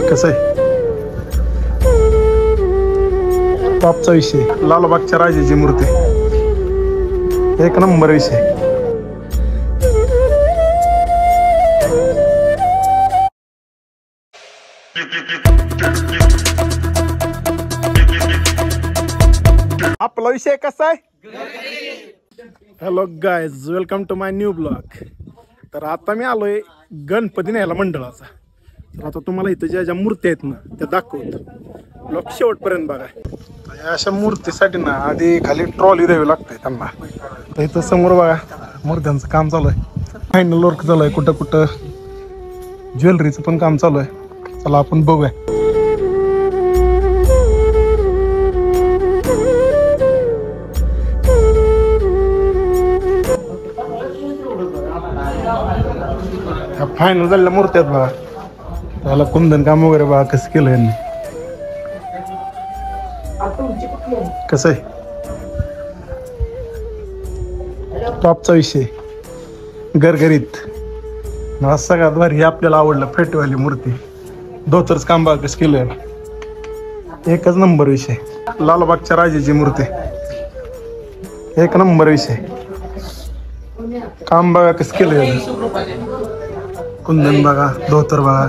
कसं आहे टॉपचा विषय लालबागच्या राजाची मूर्ती एक नंबर विषय. आपला विषय कसा आहे? Hello guys, welcome to my new blog. तर आता मी आलोय गणपती न्यायला मंडळाचा. तर आता तुम्हाला इथं ज्या ज्या मूर्ती आहेत ना त्या दाखवतो. ब्लॉग शेवटपर्यंत बघा. अशा मूर्तीसाठी ना आधी खाली ट्रॉली द्यावी लागते त्यांना. तर इथं समोर बघा मूर्त्यांचं काम चालू आहे. फायनल वर्क चालू आहे. कुठं कुठं ज्वेलरीचं पण काम चालू आहे. चला आपण बघूया. फायनल झालेल्या मूर्ती आहेत बघा. त्याला कुंदन काम वगैरे बघा कसं केलं यांनी. कसं आहे टॉपचा विषय गरगरीत. मला सगळ्यात भारी आपल्याला आवडलं फेटवाली मूर्ती. धोतरच काम बघा कसं केलं. एकच नंबर विषय. लालबागच्या राजाची मूर्ती एक नंबर विषय. काम बघा कसं केलं. कुंदन बघा, धोतर बघा.